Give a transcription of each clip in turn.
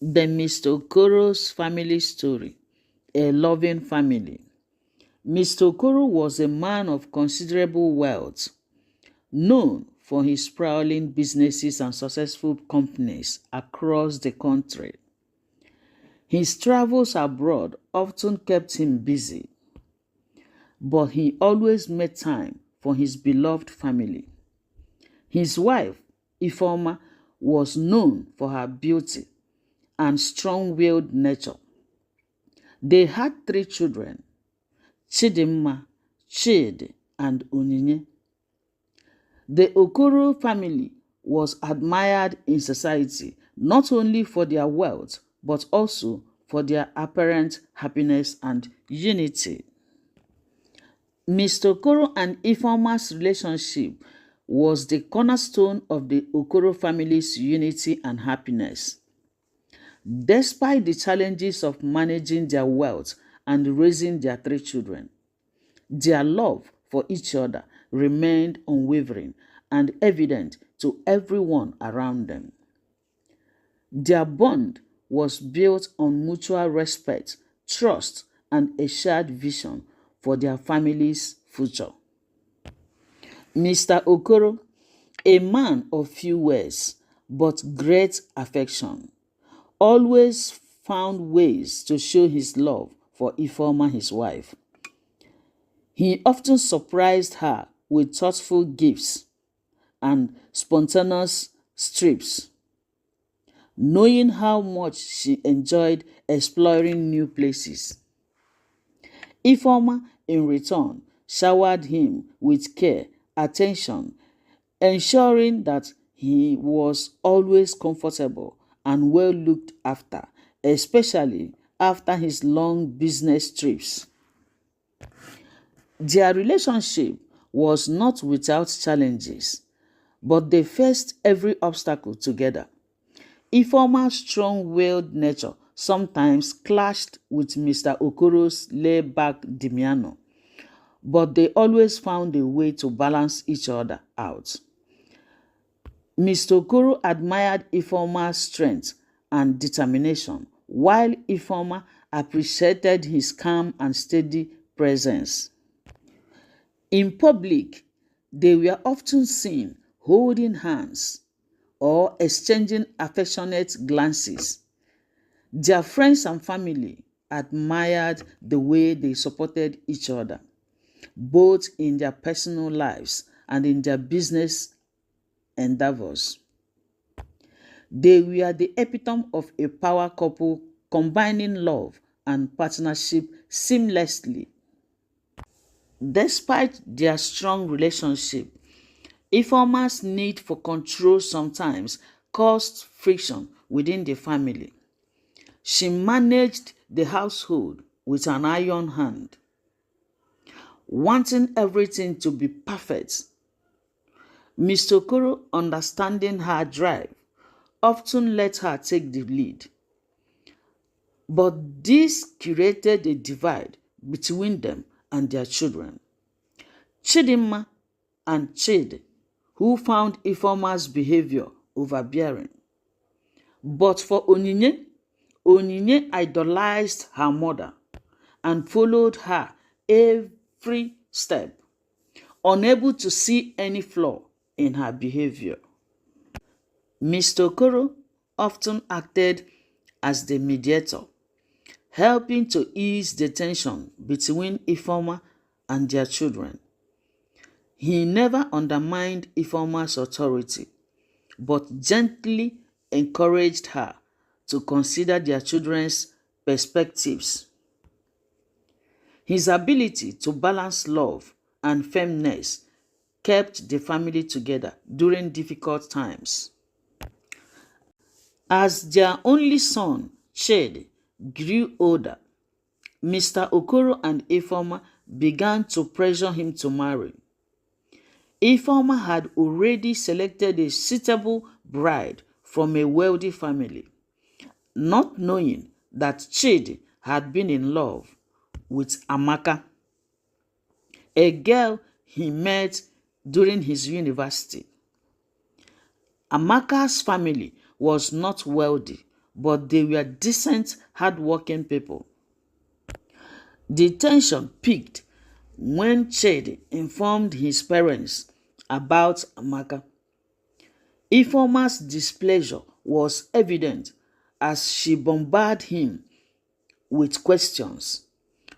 The Mr. OKORO'S family story, a loving family. Mr. Okoro was a man of considerable wealth, known for his sprawling businesses and successful companies across the country. His travels abroad often kept him busy, but he always made time for his beloved family. His wife, Ifeoma, was known for her beauty and strong-willed nature. They had 3 children, Chidimma, Chidi, and Onyinye. The Okoro family was admired in society not only for their wealth but also for their apparent happiness and unity. Mr. Okoro and Ifeoma's relationship was the cornerstone of the Okoro family's unity and happiness. Despite the challenges of managing their wealth and raising their 3 children, their love for each other remained unwavering and evident to everyone around them. Their bond was built on mutual respect, trust, and a shared vision for their family's future. Mr. Okoro, a man of few words but great affection, always found ways to show his love for Ifeoma, his wife. He often surprised her with thoughtful gifts and spontaneous trips, knowing how much she enjoyed exploring new places. Ifeoma, in return, showered him with care, attention, ensuring that he was always comfortable and well looked after, especially after his long business trips. Their relationship was not without challenges, but they faced every obstacle together. Ifeoma's strong-willed nature sometimes clashed with Mr. Okoro's laid-back demeanor, but they always found a way to balance each other out. Mr. Okoro admired Ifeoma's strength and determination, while Ifeoma appreciated his calm and steady presence. In public, they were often seen holding hands or exchanging affectionate glances. Their friends and family admired the way they supported each other, both in their personal lives and in their business endeavors. They were the epitome of a power couple combining love and partnership seamlessly. Despite their strong relationship, Ifeoma's need for control sometimes caused friction within the family. She managed the household with an iron hand, wanting everything to be perfect. Mr. Okoro, understanding her drive, often let her take the lead. But this created a divide between them and their children. Chidimma and Chidi, who found Ifeoma's behavior overbearing. But for Onyinye, Onyinye idolized her mother and followed her every step, unable to see any flaw in her behavior. Mr. Okoro often acted as the mediator, helping to ease the tension between Ifeoma and their children. He never undermined Ifeoma's authority, but gently encouraged her to consider their children's perspectives. His ability to balance love and firmness kept the family together during difficult times. As their only son, Chidi, grew older, Mr. Okoro and Ifeoma began to pressure him to marry. Ifeoma had already selected a suitable bride from a wealthy family, not knowing that Chidi had been in love with Amaka, a girl he met during his university. Amaka's family was not wealthy, but they were decent, hardworking people. The tension peaked when Chidi informed his parents about Amaka. Ifeoma's displeasure was evident as she bombarded him with questions.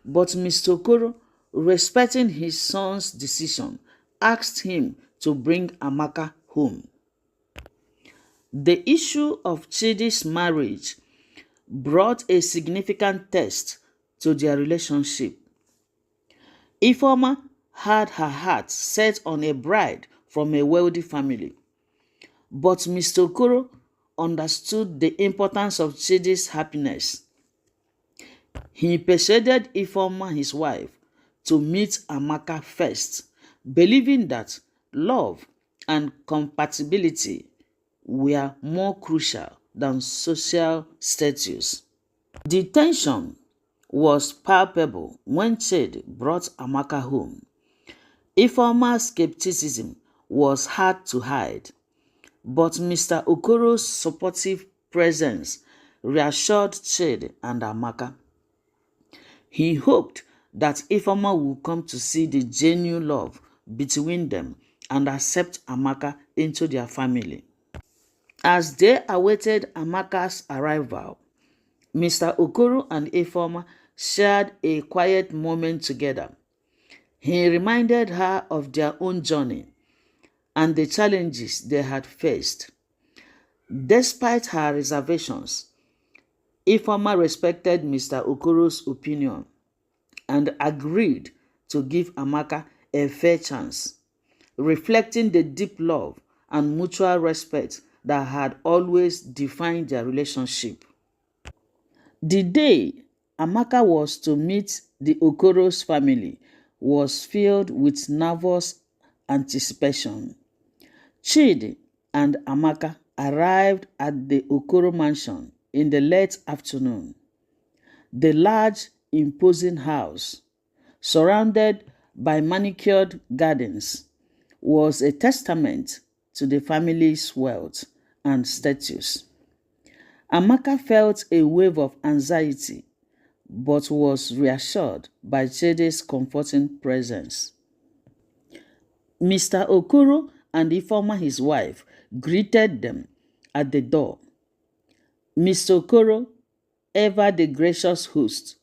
But Mr. Okoro, respecting his son's decision, asked him to bring Amaka home. The issue of Chidi's marriage brought a significant test to their relationship. Ifeoma had her heart set on a bride from a wealthy family, but Mr. Okoro understood the importance of Chidi's happiness. He persuaded Ifeoma, his wife, to meet Amaka first, believing that love and compatibility were more crucial than social status. The tension was palpable when Chidi brought Amaka home. Ifeoma's skepticism was hard to hide, but Mr. Okoro's supportive presence reassured Chidi and Amaka. He hoped that Ifeoma would come to see the genuine love between them and accept Amaka into their family. As they awaited Amaka's arrival, Mr. Okoro and Ifeoma shared a quiet moment together. He reminded her of their own journey and the challenges they had faced. Despite her reservations, Ifeoma respected Mr. Okoro's opinion and agreed to give Amaka a fair chance, reflecting the deep love and mutual respect that had always defined their relationship. The day Amaka was to meet the Okoro's family was filled with nervous anticipation. Chidi and Amaka arrived at the Okoro mansion in the late afternoon. The large, imposing house, surrounded by manicured gardens, was a testament to the family's wealth and status. Amaka felt a wave of anxiety, but was reassured by Chidi's comforting presence. Mr. Okoro and Ifeoma, his wife, greeted them at the door. Mr. Okoro, ever the gracious host,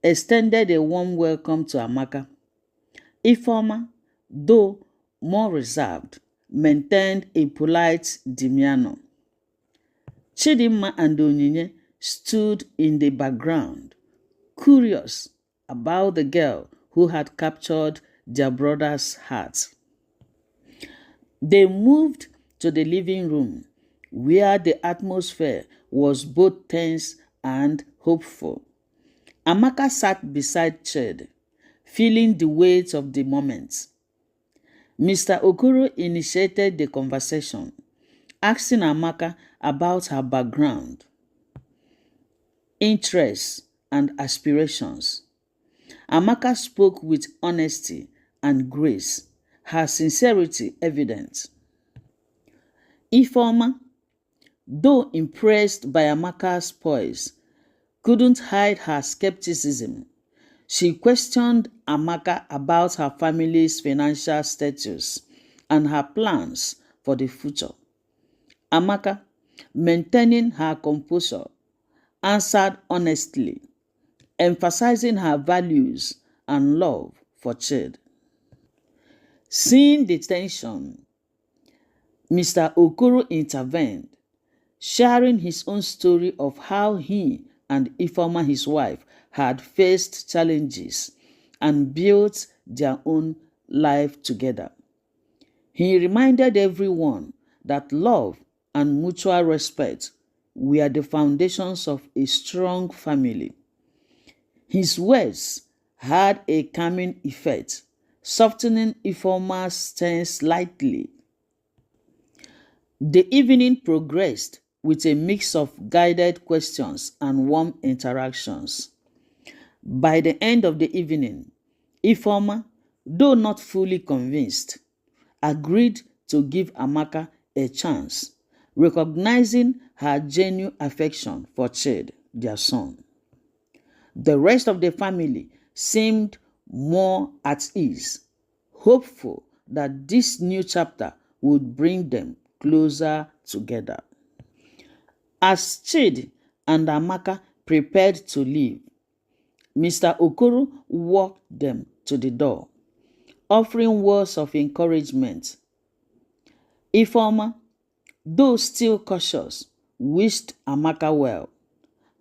extended a warm welcome to Amaka. Ifeoma, though more reserved, maintained a polite demeanor. Chidinma and Onyinye stood in the background, curious about the girl who had captured their brother's heart. They moved to the living room, where the atmosphere was both tense and hopeful. Amaka sat beside Chidi, feeling the weight of the moment. Mr. Okoro initiated the conversation, asking Amaka about her background, interests, and aspirations. Amaka spoke with honesty and grace, her sincerity evident. Ifeoma, though impressed by Amaka's poise, couldn't hide her skepticism. She questioned Amaka about her family's financial status and her plans for the future. Amaka, maintaining her composure, answered honestly, emphasizing her values and love for Chidi. Seeing the tension, Mr. Okoro intervened, sharing his own story of how he and Ifeoma, his wife, had faced challenges and built their own life together. He reminded everyone that love and mutual respect were the foundations of a strong family. His words had a calming effect, softening Ifeoma's stance slightly. The evening progressed with a mix of guided questions and warm interactions. By the end of the evening, Ifeoma, though not fully convinced, agreed to give Amaka a chance, recognizing her genuine affection for Chid, their son. The rest of the family seemed more at ease, hopeful that this new chapter would bring them closer together. As Chid and Amaka prepared to leave, Mr. Okoro walked them to the door, offering words of encouragement. Ifeoma, though still cautious, wished Amaka well,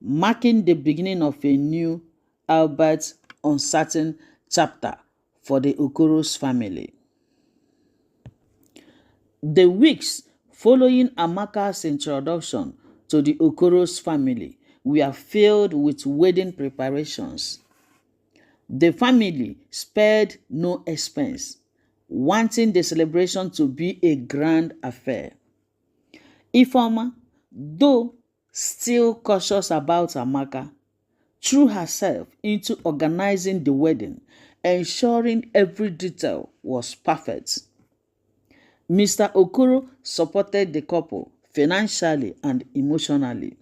marking the beginning of a new, albeit uncertain, chapter for the OKORO'S family. The weeks following Amaka's introduction to the OKORO'S family were filled with wedding preparations. The family spared no expense, wanting the celebration to be a grand affair. Ifeoma, though still cautious about Amaka, threw herself into organizing the wedding, ensuring every detail was perfect. Mr. Okoro supported the couple financially and emotionally,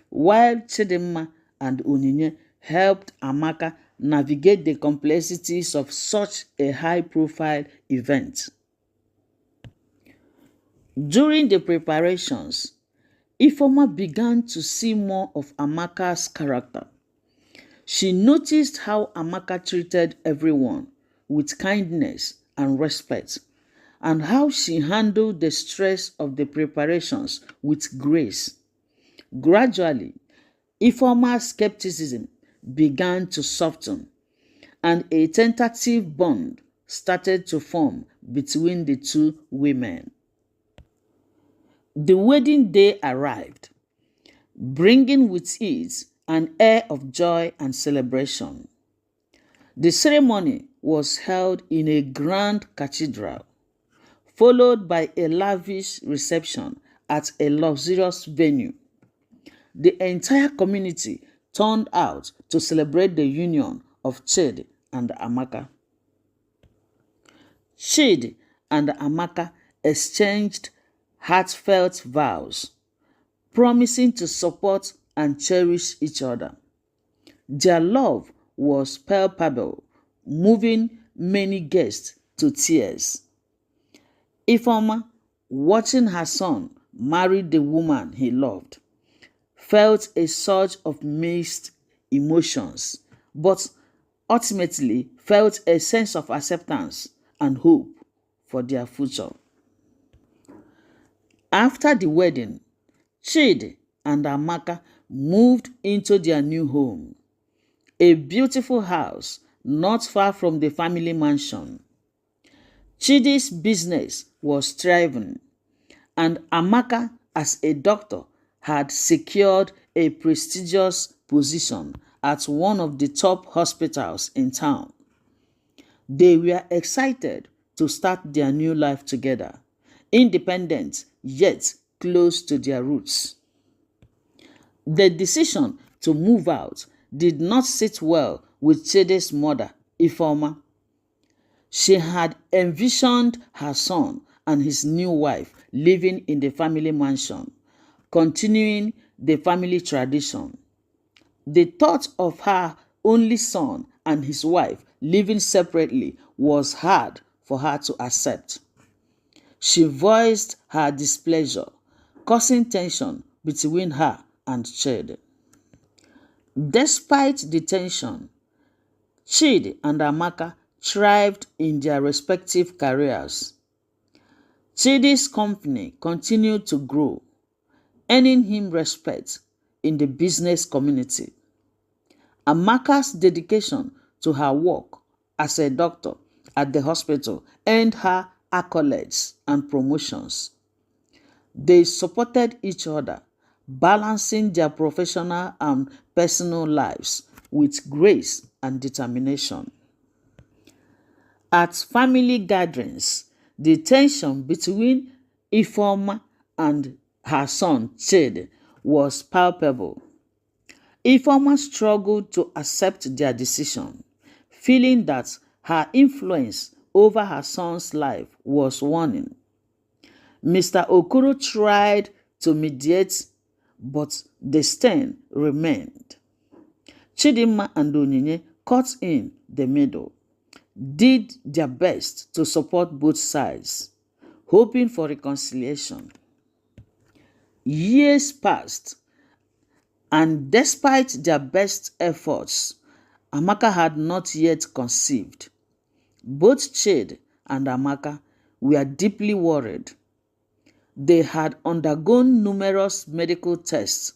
while Chidimma and Onyinye helped Amaka navigate the complexities of such a high-profile event. During the preparations, Ifeoma began to see more of Amaka's character. She noticed how Amaka treated everyone with kindness and respect, and how she handled the stress of the preparations with grace. Gradually, Ifeoma's skepticism began to soften, and a tentative bond started to form between the two women. The wedding day arrived, bringing with it an air of joy and celebration. The ceremony was held in a grand cathedral, followed by a lavish reception at a luxurious venue. The entire community turned out to celebrate the union of Chid and Amaka. Chid and Amaka exchanged heartfelt vows, promising to support and cherish each other. Their love was palpable, moving many guests to tears. Ifeoma, watching her son marry the woman he loved, felt a surge of mixed emotions, but ultimately felt a sense of acceptance and hope for their future. After the wedding, Chidi and Amaka moved into their new home, a beautiful house not far from the family mansion. Chidi's business was thriving, and Amaka, as a doctor, had secured a prestigious position at one of the top hospitals in town. They were excited to start their new life together, independent yet close to their roots. The decision to move out did not sit well with Chidi's mother, Ifeoma. She had envisioned her son and his new wife living in the family mansion, continuing the family tradition. The thought of her only son and his wife living separately was hard for her to accept. She voiced her displeasure, causing tension between her and Chidi. Despite the tension, Chidi and Amaka thrived in their respective careers. Chidi's company continued to grow, earning him respect in the business community. Amaka's dedication to her work as a doctor at the hospital earned her accolades and promotions. They supported each other, balancing their professional and personal lives with grace and determination. At family gatherings, the tension between Ifeoma and her son Chidi was palpable. Ifeoma struggled to accept their decision, feeling that her influence over her son's life was waning. Mr. Okoro tried to mediate, but the stain remained. Chidinma and Onyinye cut in the middle, did their best to support both sides, hoping for reconciliation. Years passed, and despite their best efforts, Amaka had not yet conceived. Both Chidi and Amaka were deeply worried. They had undergone numerous medical tests,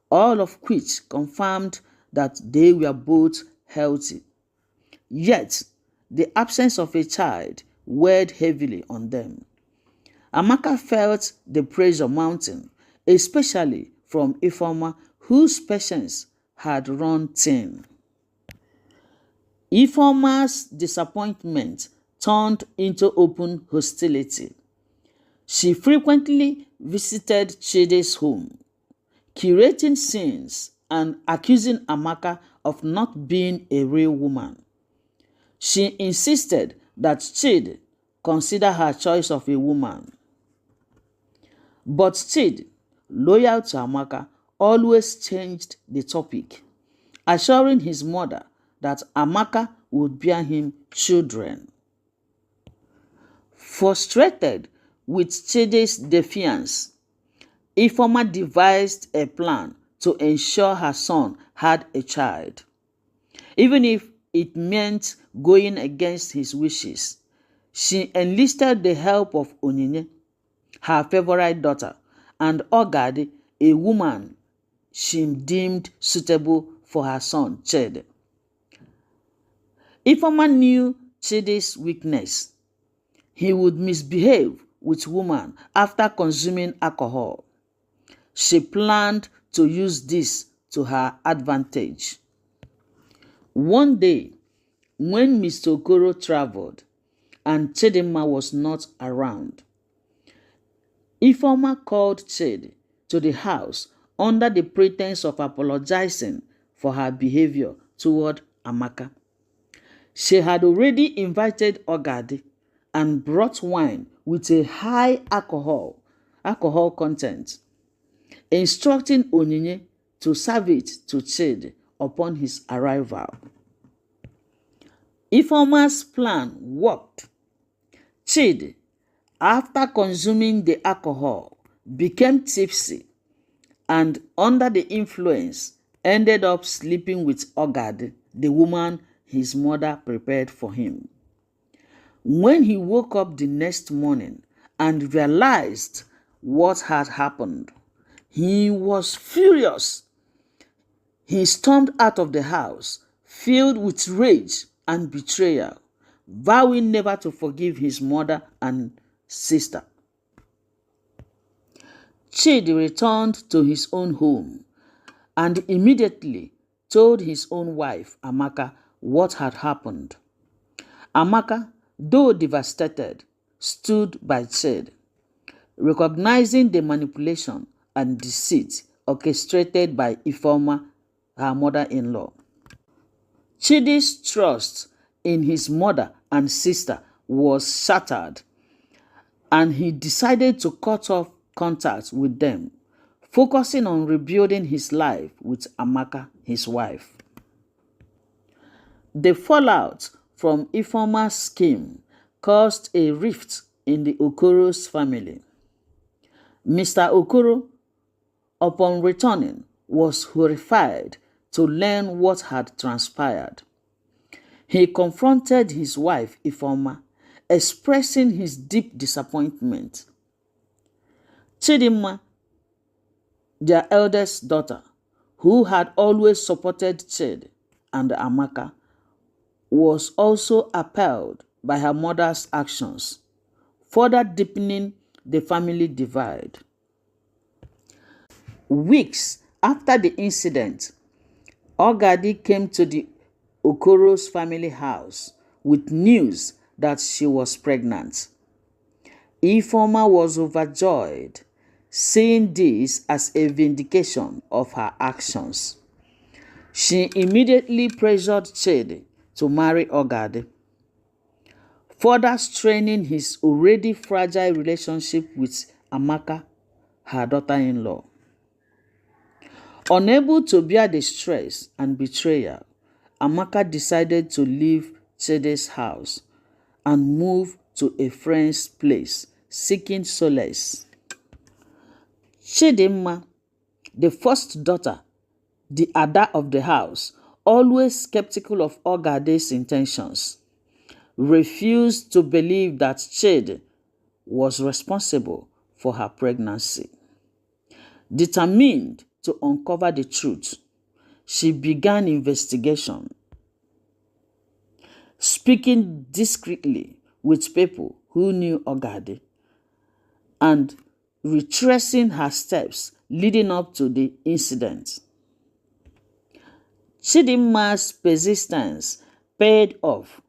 all of which confirmed that they were both healthy. Yet, the absence of a child weighed heavily on them. Amaka felt the pressure mounting, especially from Ifeoma, whose patience had run thin. Ifeoma's disappointment turned into open hostility. She frequently visited Chidi's home, curating scenes and accusing Amaka of not being a real woman. She insisted that Chidi consider her choice of a woman. But Chidi, loyal to Amaka, always changed the topic, assuring his mother that Amaka would bear him children. Frustrated with Chidi's defiance, Ifeoma devised a plan to ensure her son had a child, even if it meant going against his wishes. She enlisted the help of Onyinye, her favorite daughter, and Ogade, a woman she deemed suitable for her son, Chidi. Ifeoma knew Chidi's weakness. He would misbehave with women after consuming alcohol. She planned to use this to her advantage. One day, when Mr. Okoro traveled and Chidinma was not around, Ifeoma called Chidi to the house under the pretense of apologizing for her behavior toward Amaka. She had already invited Ogade and brought wine with a high alcohol content, instructing Onyinye to serve it to Chidi upon his arrival. Ifeoma's plan worked. Chidi, after consuming the alcohol, became tipsy and under the influence ended up sleeping with Ogade, the woman his mother prepared for him. When he woke up the next morning and realized what had happened, he was furious. He stormed out of the house, filled with rage and betrayal, vowing never to forgive his mother and sister. Chidi returned to his own home and immediately told his own wife, Amaka, what had happened. Amaka, though devastated, stood by Chidi, recognizing the manipulation and deceit orchestrated by Ifeoma, her mother-in-law. Chidi's trust in his mother and sister was shattered, and he decided to cut off contact with them, focusing on rebuilding his life with Amaka, his wife. The fallout from Ifeoma's scheme caused a rift in the OKORO'S family. Mr. Okoro, upon returning, was horrified to learn what had transpired. He confronted his wife, Ifeoma, expressing his deep disappointment. Chidinma, their eldest daughter, who had always supported Chidi and Amaka, was also appalled by her mother's actions, further deepening the family divide. Weeks after the incident, Ogade came to the OKORO'S family house with news that she was pregnant. Ifeoma was overjoyed, seeing this as a vindication of her actions. She immediately pressured Chidi to marry Ogade, further straining his already fragile relationship with Amaka her daughter-in-law. Unable to bear the stress and betrayal, Amaka decided to leave Chidi's house and move to a friend's place, seeking solace. Chidimma, the first daughter, the Ada of the house, always skeptical of Ogade's intentions, refused to believe that Chidi was responsible for her pregnancy. Determined to uncover the truth, she began investigation, speaking discreetly with people who knew Ogade and retracing her steps leading up to the incident. Chidimma's persistence paid off.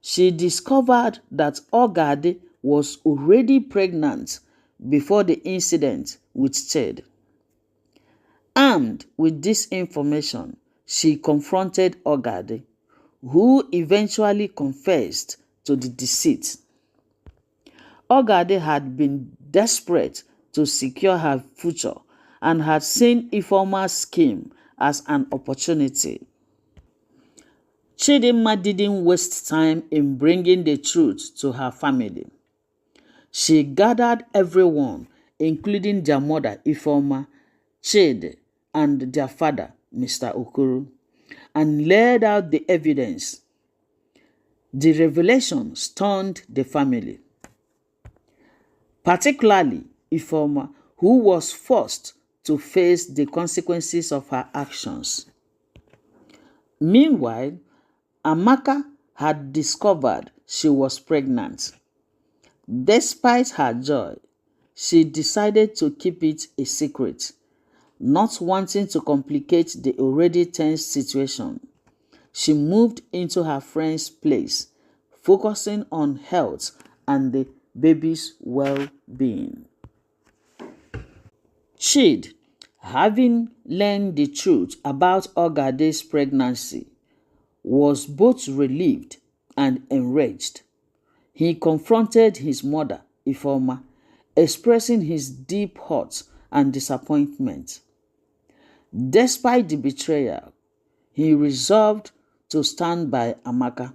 She discovered that Ogade was already pregnant before the incident with Chid. Armed with this information, she confronted Ogade, who eventually confessed to the deceit. Ogade had been desperate to secure her future and had seen Ifeoma's scheme as an opportunity. Chidimma didn't waste time in bringing the truth to her family. She gathered everyone, including their mother Ifeoma, Chidi, and their father, Mr. Okoro, and laid out the evidence. The revelation stunned the family, particularly Ifeoma, who was forced to face the consequences of her actions. Meanwhile, Amaka had discovered she was pregnant. Despite her joy, she decided to keep it a secret, not wanting to complicate the already tense situation. She moved into her friend's place, focusing on health and the baby's well-being. Chid, having learned the truth about Ogade's pregnancy, was both relieved and enraged. He confronted his mother, Ifeoma, expressing his deep hurt and disappointment. Despite the betrayal, he resolved to stand by Amaka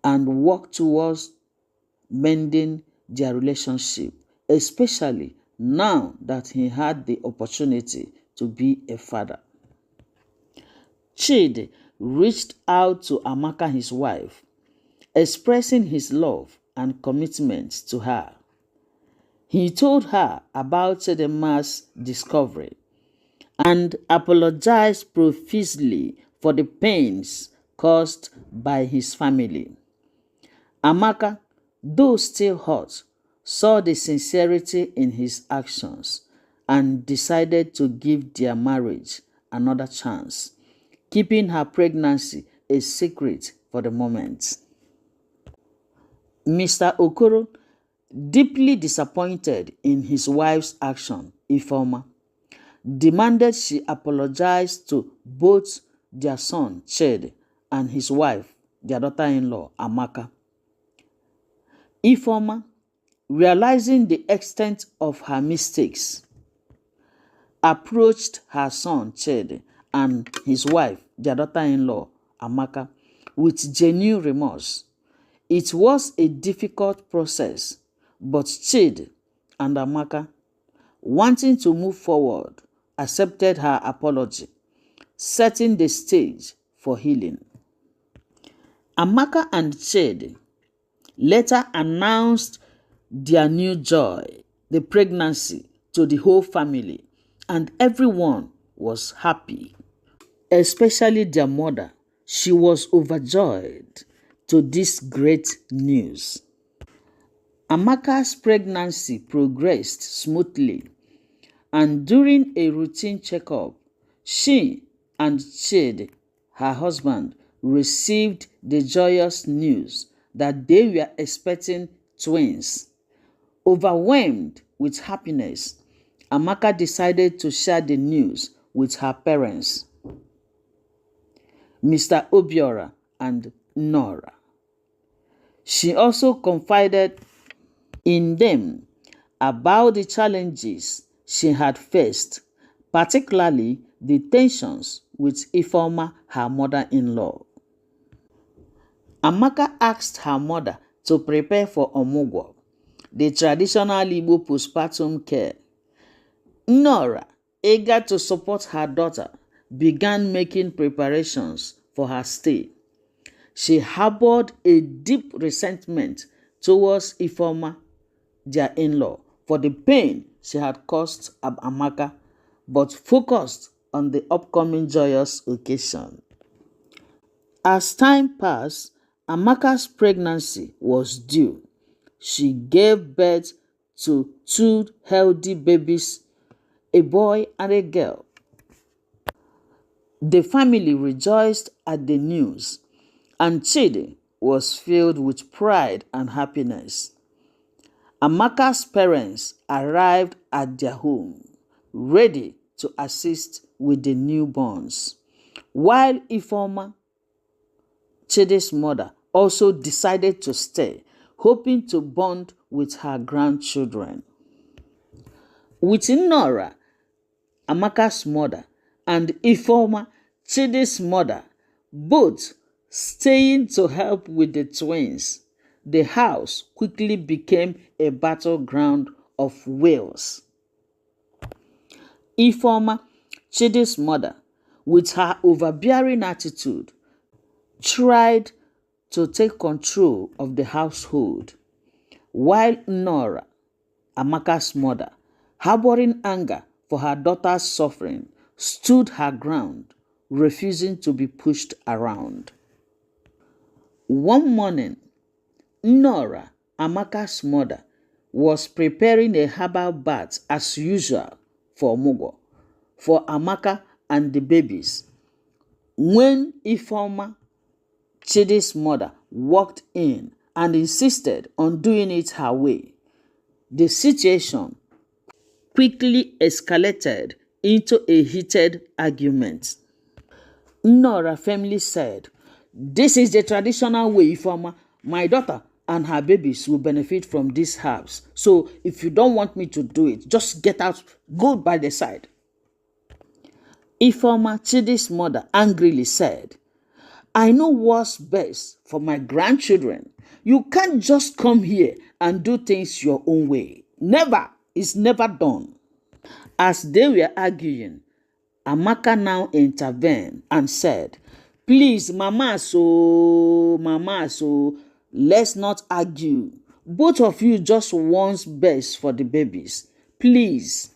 and work towards mending their relationship, especially now that he had the opportunity to be a father. Chidi reached out to Amaka, his wife, expressing his love and commitment to her. He told her about Chidimma's discovery and apologized profusely for the pains caused by his family. Amaka, though still hurt, saw the sincerity in his actions and decided to give their marriage another chance, keeping her pregnancy a secret for the moment. Mr. Okoro, deeply disappointed in his wife's action, Ifeoma, demanded she apologize to both their son, Chidi, and his wife, their daughter-in-law, Amaka. Ifeoma, realizing the extent of her mistakes, approached her son, Chidi, and his wife, their daughter-in-law, Amaka, with genuine remorse. It was a difficult process, but Chidi and Amaka, wanting to move forward, accepted her apology, setting the stage for healing. Amaka and Chidi later announced their new joy, the pregnancy, to the whole family, and everyone was happy, especially their mother. She was overjoyed to this great news. Amaka's pregnancy progressed smoothly, and during a routine checkup, she and Chidi, her husband, received the joyous news that they were expecting twins. Overwhelmed with happiness, Amaka decided to share the news with her parents, Mr. Obiora and Nora. She also confided in them about the challenges she had faced, particularly the tensions with Ifeoma, her mother-in-law. Amaka asked her mother to prepare for Omugwo, the traditional Igbo postpartum care. Nora, eager to support her daughter, began making preparations for her stay. She harbored a deep resentment towards Ifeoma, their in-law, for the pain she had caused Amaka, but focused on the upcoming joyous occasion. As time passed, Amaka's pregnancy was due. She gave birth to 2 healthy babies, a boy and a girl. The family rejoiced at the news, and Chidi was filled with pride and happiness. Amaka's parents arrived at their home, ready to assist with the newborns, while Ifeoma, Chidi's mother, also decided to stay, hoping to bond with her grandchildren. With Nora, Amaka's mother, and Ifeoma, Chidi's mother, both staying to help with the twins, the house quickly became a battleground of wails. Ifeoma, Chidi's mother, with her overbearing attitude, tried to take control of the household, while Nora, Amaka's mother, harboring anger for her daughter's suffering, stood her ground, refusing to be pushed around. One morning, Nora, Amaka's mother, was preparing a herbal bath as usual for Omugwo, for Amaka and the babies, when Ifeoma, Chidi's mother, walked in and insisted on doing it her way. The situation quickly escalated into a heated argument. Nora firmly said, "This is the traditional way, Ifeoma. My daughter and her babies will benefit from these herbs. So if you don't want me to do it, just get out, go by the side." Ifeoma, Chidi's mother, angrily said, "I know what's best for my grandchildren. You can't just come here and do things your own way. Never. It's never done." As they were arguing, Amaka now intervened and said, "Please, Mama, let's not argue. Both of you just want best for the babies. Please."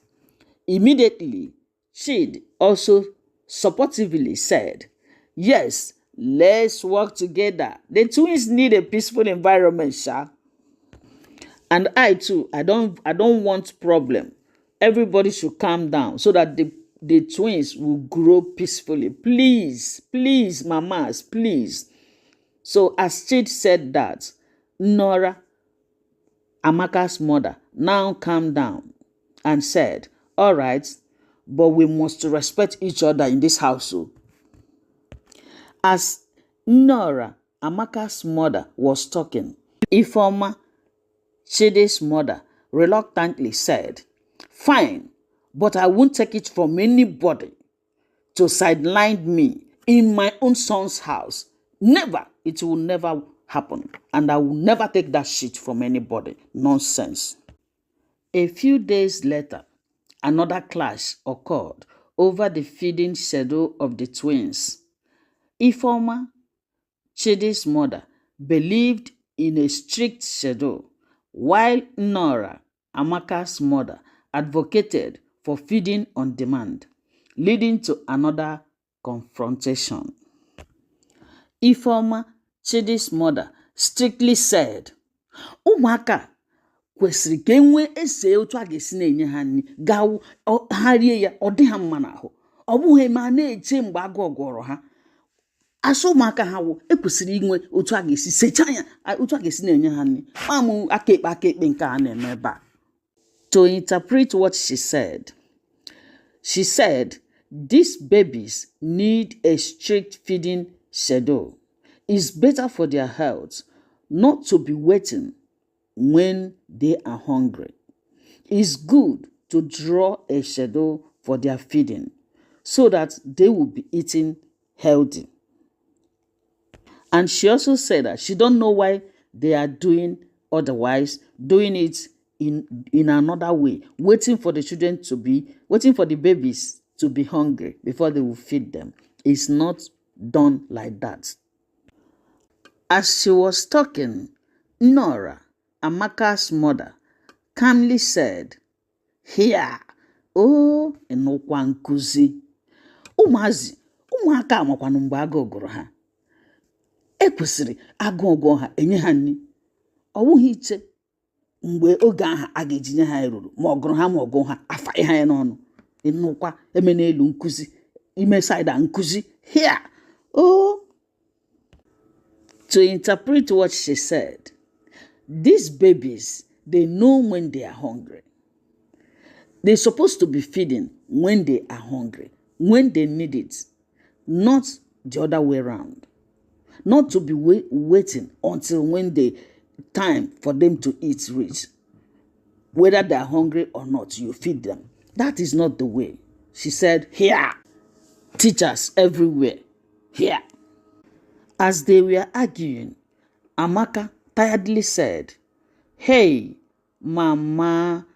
Immediately, Chid also supportively said, "Yes, let's work together. The twins need a peaceful environment, Sha. And I too, I don't want problem. Everybody should calm down so that the twins will grow peacefully. Please, mamas, please." So as Chid said that, Nora, Amaka's mother, now calmed down and said, "All right, but we must respect each other in this household." As Nora, Amaka's mother, was talking, Ifeoma, Chidi's mother, reluctantly said, "Fine, but I won't take it from anybody to sideline me in my own son's house. Never. It will never happen. And I will never take that shit from anybody. Nonsense." A few days later, another clash occurred over the feeding schedule of the twins. Ifeoma, Chidi's mother, believed in a strict schedule, while Nora, Amaka's mother, advocated for feeding on demand, leading to another confrontation. Ifeoma, Chidi's mother, strictly said, "Ụmụaka kwesịrị ka enwe ese otu a ga-esi na-enye ha nri gawo ha rie ya ọ dị ha mma n'ahụ. Ọ bụghị ma na-eche mgbe agụụ gụrụ ha. Asụ ụmụaka ha wụ ekwesịrị inwe otu a ga-esi secha ya, otu a ga-esi na-enye ha nri. Mamụ aka ekpe nke a na-eme ebe a." To interpret what she said, these babies need a strict feeding schedule. It's better for their health not to be waiting when they are hungry. It's good to draw a schedule for their feeding so that they will be eating healthy. And she also said that she don't know why they are doing otherwise, doing it in another way, waiting for the babies to be hungry before they will feed them. It's not done like that. As she was talking, Nora, Amaka's mother, calmly said, "Here, oh, enokwa nkuzi. Ụmụaka amakwanụ mgbe agụụ gụrụ ha. Ekwesịrị agụụ gụọ ha enye ha nri. Ọ bụghị iche mgbe oge aha a ga-ejinye ha eruru ma ọ gụrụ ha ma ọ gụọ ha afa ha ya n'ọnụ. Enokwa eme n'elu nkuzi, ime saịda nkuzi. Here, oh." To interpret what she said, these babies, they know when they are hungry. They're supposed to be feeding when they are hungry, when they need it, not the other way around. Not to be waiting until when the time for them to eat reach. Whether they are hungry or not, you feed them. That is not the way. She said, "Here." Teachers everywhere, here. As they were arguing, Amaka tiredly said, "Hey, Mama,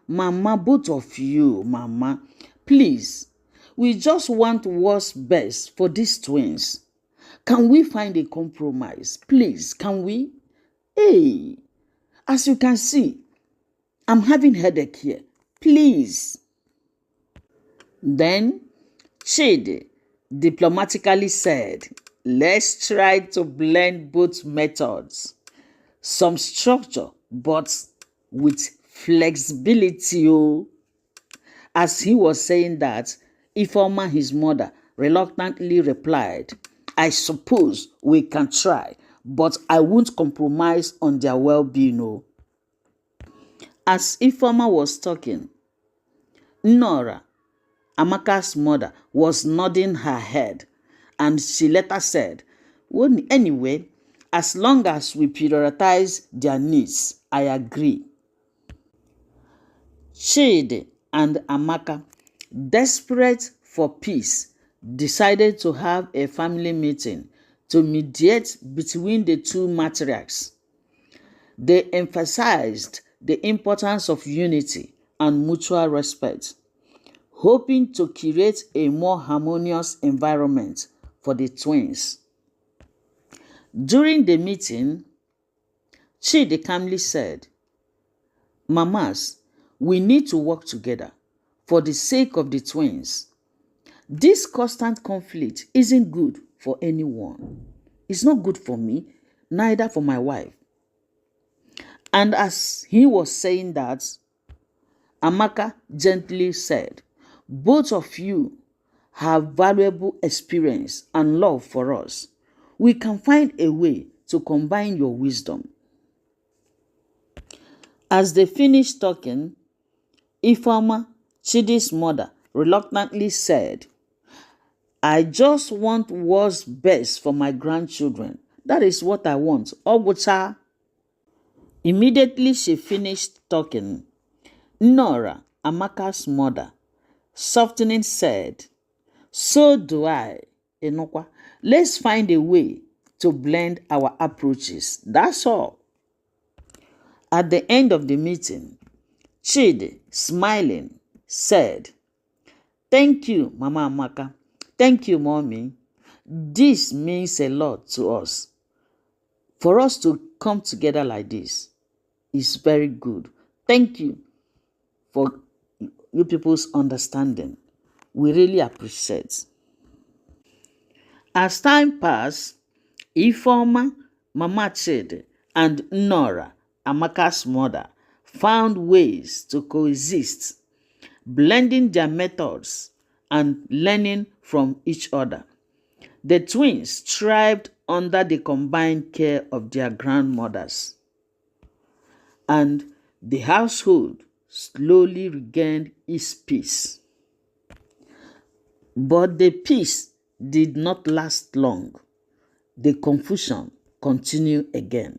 both of you, Mama, please, we just want what's best for these twins. Can we find a compromise? Please, can we? Hey, as you can see, I'm having headache here. Please." Then Chidi diplomatically said, "Let's try to blend both methods. Some structure, but with flexibility." As he was saying that, Ifeoma, his mother, reluctantly replied, "I suppose we can try, but I won't compromise on their well-being." As Ifeoma was talking, Nora, Amaka's mother, was nodding her head, and she later said, "Well, anyway, as long as we prioritize their needs, I agree." Chidi and Amaka, desperate for peace, decided to have a family meeting to mediate between the two matriarchs. They emphasized the importance of unity and mutual respect, hoping to create a more harmonious environment for the twins. During the meeting, Chidi calmly said, "Mamas, we need to work together for the sake of the twins. This constant conflict isn't good for anyone. It's not good for me, neither for my wife." And as he was saying that, Amaka gently said, "Both of you have valuable experience and love for us. We can find a way to combine your wisdom." As they finished talking, Ifeoma, Chidi's mother, reluctantly said, "I just want what's best for my grandchildren. That is what I want." Obucha. Immediately she finished talking, Nora, Amaka's mother, softening, said, "So do I, Enokwa. Let's find a way to blend our approaches. That's all." At the end of the meeting, Chidi, smiling, said, "Thank you, Mama Amaka. Thank you, Mommy. This means a lot to us. For us to come together like this is very good. Thank you for you people's understanding. We really appreciate." As time passed, Ifeoma, Mama Chidi, and Nora, Amaka's mother, found ways to coexist, blending their methods and learning from each other. The twins thrived under the combined care of their grandmothers, and the household slowly regained its peace. But the peace did not last long. The confusion continued again.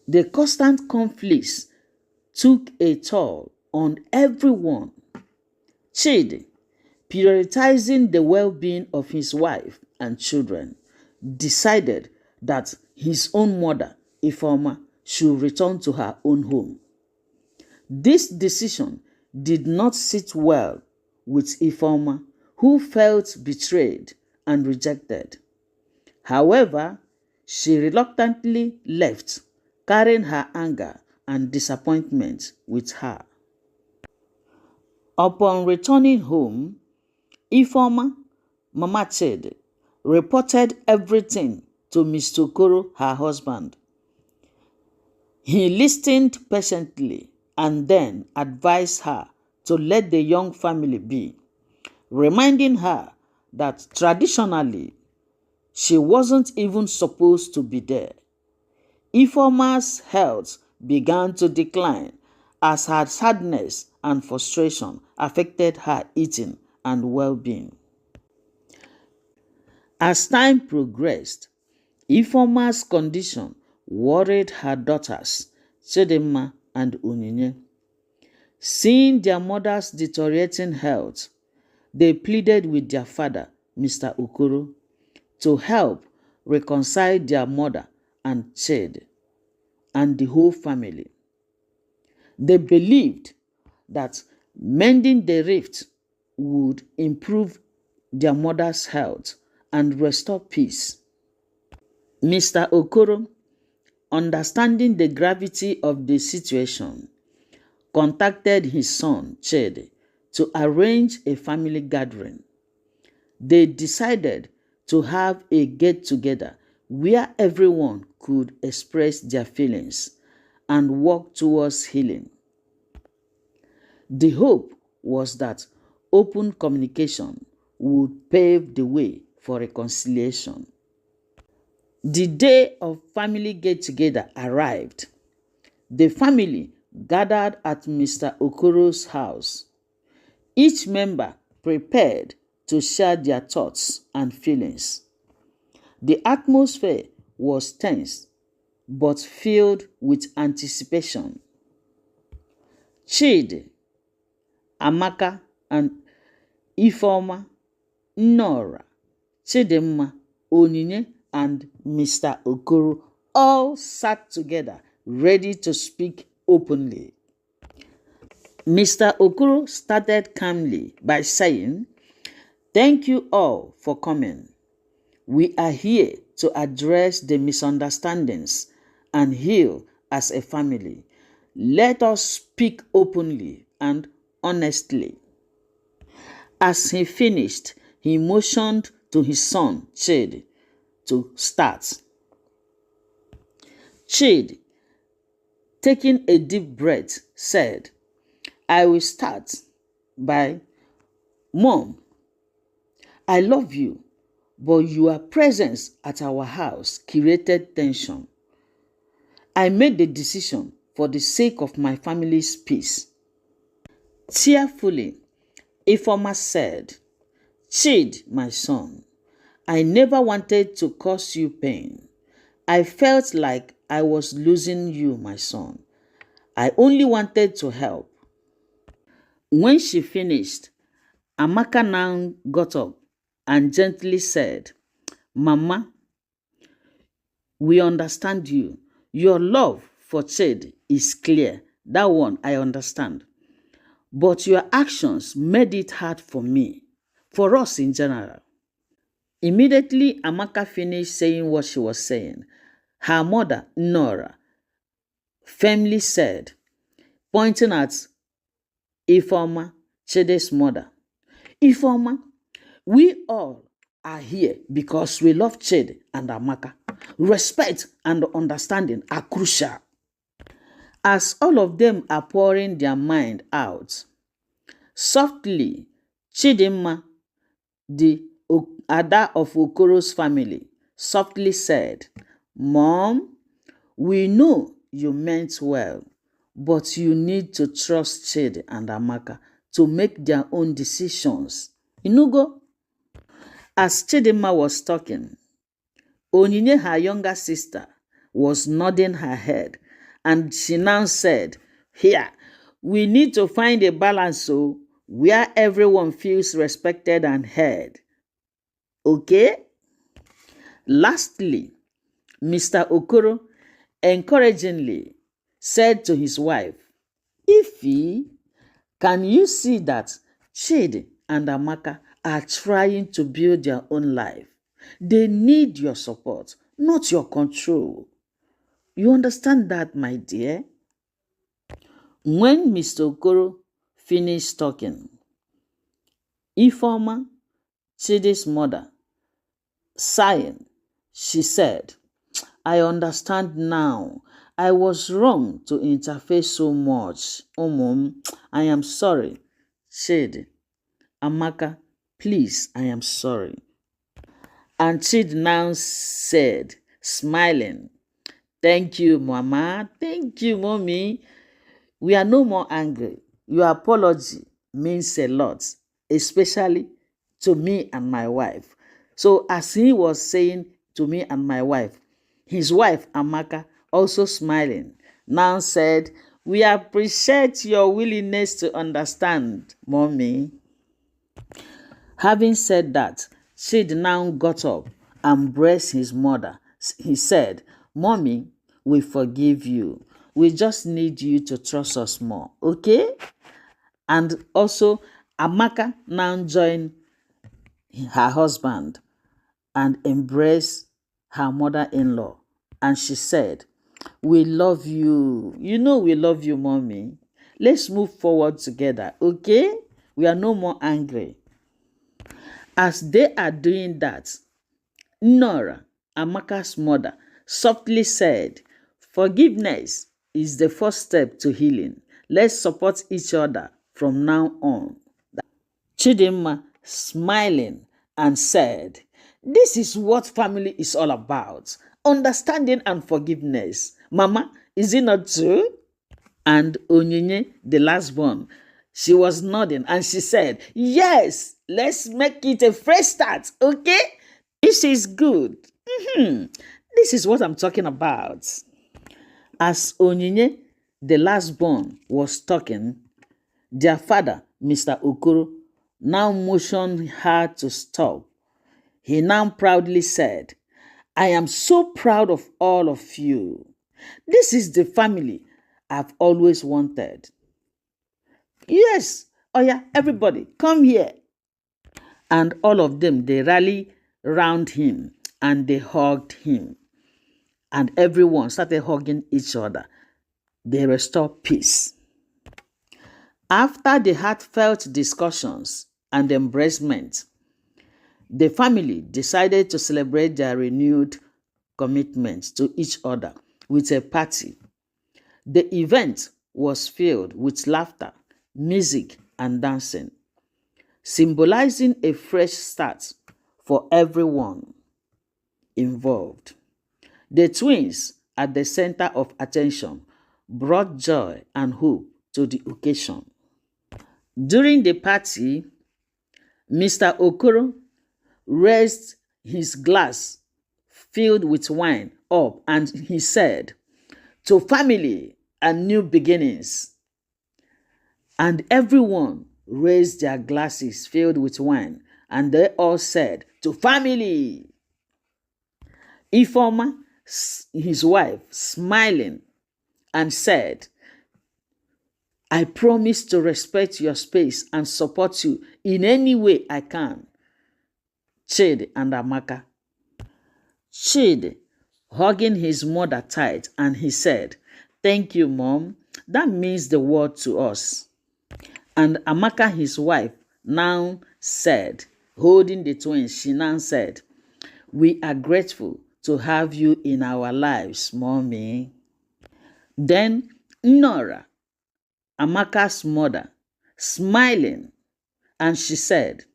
The constant conflicts took a toll on everyone. Chidi, prioritizing the well-being of his wife and children, decided that his own mother, Ifeoma, should return to her own home. This decision did not sit well with Ifeoma, who felt betrayed and rejected. However, she reluctantly left, carrying her anger and disappointment with her. Upon returning home, Ifeoma, Mama Chidi, reported everything to Mr. Okoro, her husband. He listened patiently and then advised her to let the young family be, reminding her that traditionally she wasn't even supposed to be there. Ifeoma's health began to decline as her sadness and frustration affected her eating and well-being. As time progressed, Ifeoma's condition worried her daughters, Chidimma and Onyinye. Seeing their mother's deteriorating health, they pleaded with their father, Mr. Okoro, to help reconcile their mother and Chidi and the whole family. They believed that mending the rift would improve their mother's health and restore peace. Mr. Okoro, understanding the gravity of the situation, contacted his son, Chidi, to arrange a family gathering. They decided to have a get-together where everyone could express their feelings and work towards healing. The hope was that open communication would pave the way for reconciliation. The day of family get-together arrived. The family gathered at Mr. OKORO'S house. Each member prepared to share their thoughts and feelings. The atmosphere was tense but filled with anticipation. Chidi, Amaka, and Ifeoma, Nora, Chidimma, Onyinye, and Mr. Okoro all sat together, ready to speak openly. Mr. Okoro started calmly by saying, "Thank you all for coming. We are here to address the misunderstandings and heal as a family. Let us speak openly and honestly." As he finished, he motioned to his son, Chidi, to start. Chidi, taking a deep breath, said, "I will start by, Mom, I love you, but your presence at our house created tension. I made the decision for the sake of my family's peace." Tearfully, Ifeoma said, "Chid, my son, I never wanted to cause you pain. I felt like I was losing you, my son. I only wanted to help." When she finished, Amaka now got up and gently said, "Mama, we understand you. Your love for Chid is clear. That one I understand. But your actions made it hard for me, for us in general." Immediately, Amaka finished saying what she was saying. Her mother, Nora, firmly said, pointing at Ifeoma, Chidi's mother, "Ifeoma, we all are here because we love Chidi and Amaka. Respect and understanding are crucial." As all of them are pouring their mind out, softly, Chidimma, the Ada of Okoro's family, softly said, "Mom, we know you meant well, but you need to trust Chidi and Amaka to make their own decisions. Inugo?" As Chidimma was talking, Onyinye, her younger sister, was nodding her head, and she now said, Here, we need to find a balance so where everyone feels respected and heard. Okay? Lastly, Mr. Okoro encouragingly said to his wife, Ify, can you see that Chidi and Amaka are trying to build their own life? They need your support, not your control. You understand that, my dear? When Mr. Okoro finished talking, Ifeoma, Chidi's mother, sighing, she said, I understand now. I was wrong to interfere so much. I am sorry. Chidi, Amaka, please, I am sorry. And Chidi now said, smiling, thank you, Mama. Thank you, Mommy. We are no more angry. Your apology means a lot, especially to me and my wife. So as he was saying to me and my wife, his wife, Amaka, also smiling, now said, we appreciate your willingness to understand, Mommy. Having said that, Sid now got up and embraced his mother. He said, Mommy, we forgive you. We just need you to trust us more, okay? And also, Amaka now joined her husband and embraced her mother-in-law. And she said, we love you. You know we love you, Mommy. Let's move forward together, okay? We are no more angry. As they are doing that, Nora, Amaka's mother, softly said, forgiveness is the first step to healing. Let's support each other from now on. Chidinma, smiling, and said, this is what family is all about. Understanding and forgiveness. Mama, is it not true? And Onyinye, the last born, she was nodding and she said, yes, let's make it a fresh start, okay? This is good. This is what I'm talking about. As Onyinye, the last born, was talking, their father, Mr. Okoro, now motioned her to stop. He now proudly said, I am so proud of all of you. This is the family I've always wanted. Yes, oh yeah, everybody, come here. And all of them, they rallied round him and they hugged him. And everyone started hugging each other. They restored peace. After the heartfelt discussions and embracement, the family decided to celebrate their renewed commitment to each other with a party. The event was filled with laughter, music, and dancing, symbolizing a fresh start for everyone involved. The twins, at the center of attention, brought joy and hope to the occasion. During the party, Mr. Okoro raised his glass filled with wine up and he said, to family and new beginnings. And everyone raised their glasses filled with wine and they all said, to family. Ifeoma, his wife, smiling and said, I promise to respect your space and support you in any way I can. Chidi and Amaka. Chidi, hugging his mother tight, and he said, thank you, Mom. That means the world to us. And Amaka, his wife, now said, holding the twins, she now said, we are grateful to have you in our lives, Mommy. Then Nora, Amaka's mother, smiling, and she said,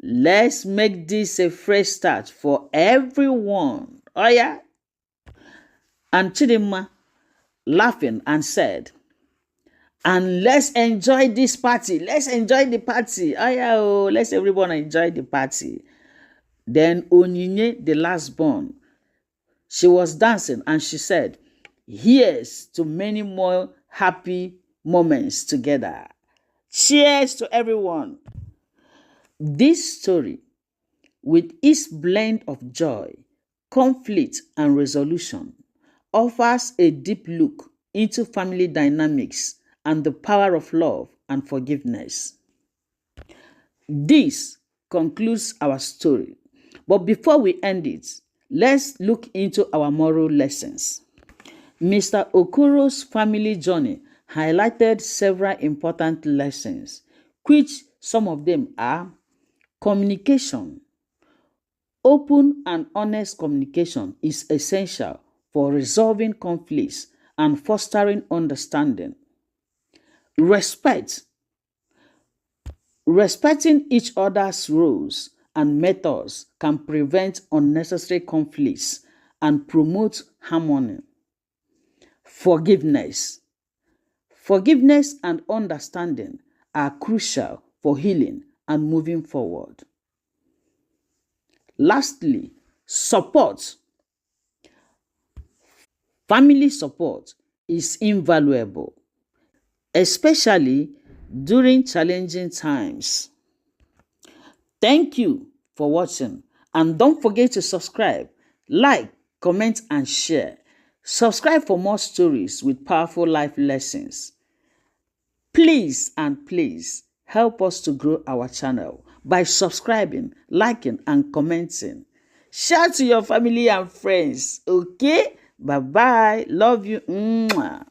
let's make this a fresh start for everyone. Oh yeah? And Chidinma, laughing, and said, and let's enjoy this party. Let's enjoy the party. Oh yeah, let's everyone enjoy the party. Then Onyinye, the last born, she was dancing and she said, here's to many more happy moments together. Cheers to everyone. This story, with its blend of joy, conflict, and resolution, offers a deep look into family dynamics and the power of love and forgiveness. This concludes our story. But before we end it, let's look into our moral lessons. Mr. OKORO'S family journey highlighted several important lessons, which some of them are communication. Open and honest communication is essential for resolving conflicts and fostering understanding. Respect. Respecting each other's roles and methods can prevent unnecessary conflicts and promote harmony. Forgiveness. Forgiveness and understanding are crucial for healing and moving forward. Lastly, support. Family support is invaluable, especially during challenging times. Thank you for watching, and don't forget to subscribe, like, comment, and share. Subscribe for more stories with powerful life lessons. Please help us to grow our channel by subscribing, liking, and commenting. Share to your family and friends, okay? Bye-bye. Love you. Mwah.